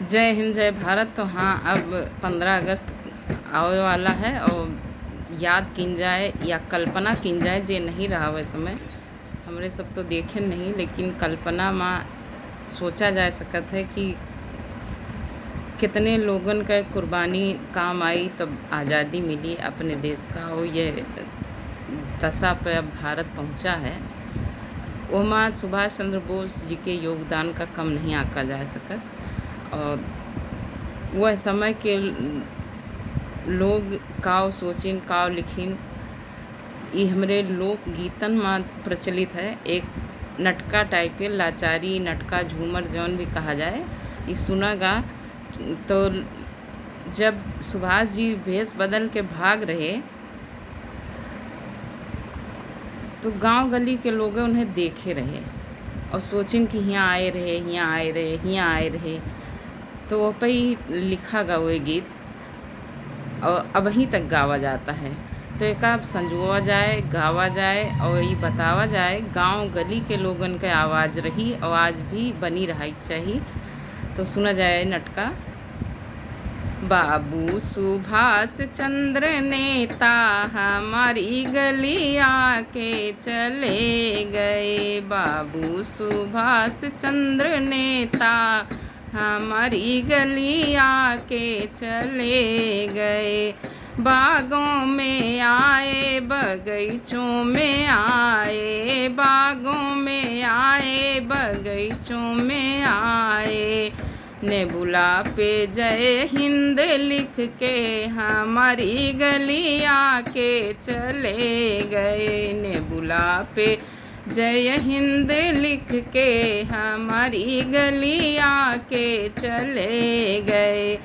जय हिंद जय भारत। तो हाँ, अब 15 अगस्त आवे वाला है और याद किन जाए या कल्पना किन जाए जे नहीं रहा वह समय हमरे सब तो देखे नहीं, लेकिन कल्पना में सोचा जा सकत है कि कितने लोगन का कुर्बानी काम आई तब आज़ादी मिली अपने देश का। और ये दशा पे अब भारत पहुंचा है। ओमा सुभाष चंद्र बोस जी के योगदान का कम नहीं आंका जा सकत। और वह समय के लोग काव सोचिन काव लिखिन, ये हमरे लोक गीतन में प्रचलित है। एक नटका टाइप के लाचारी नटका झूमर जौन भी कहा जाए, ये सुनागा। तो जब सुभाष जी भेष बदल के भाग रहे तो गांव गली के लोग उन्हें देखे रहे और सोचिन कि यहाँ आए रहे, यहाँ आए रहे, यहाँ आए रहे। तो वो पे ही लिखा गा वो गीत और अब वहीं तक गावा जाता है। तो एक आप संजोआ जाए, गावा जाए और ये बतावा जाए, गांव गली के लोगन के आवाज़ रही और आज भी बनी रहा चाहिए। तो सुना जाए नटका। बाबू सुभाष चंद्र नेता हमारी गली आके चले गए। बाबू सुभाष चंद्र नेता हमारी गली आके चले गए। बागों में आए, बगीचों में आए, बागों में आए, बगीचों में आए। नेबुला पे जय हिंद लिख के हमारी गली आके चले गए। नेबुला पे जय हिंद लिख के हमारी गली आके चले गए।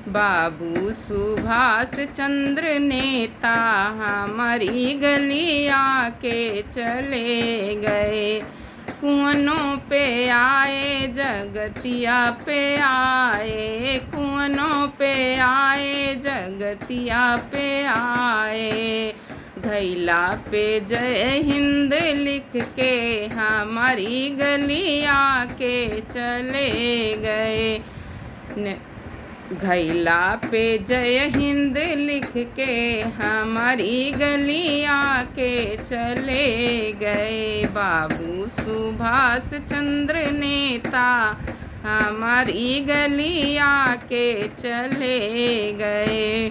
बाबू सुभाष चंद्र नेता हमारी गली आके चले गए। कुआनों पे आए, जगतिया पे आए, कुआनों पे आए, जगतिया पे आए। घैला पे जय हिंद लिख के हमारी गली आके चले गए। घैला पे जय हिंद लिख के हमारी गली आके चले गए। बाबू सुभाष चंद्र नेता हमारी गली आके चले गए।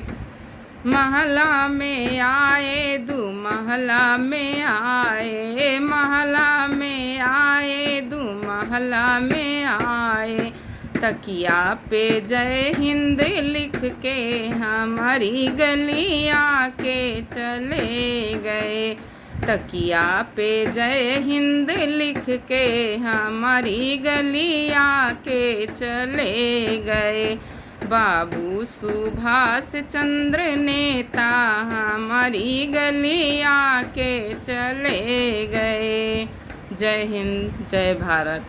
महला में आए, दू महला में आए, महला में आए, दू महला में आए। तकिया पे जय हिंद लिख के हमारी गली आके चले गए। तकिया पे जय हिंद लिख के हमारी गली आके चले गए। बाबू सुभाष चंद्र नेता हमारी गली आके चले गए। जय हिंद जय भारत।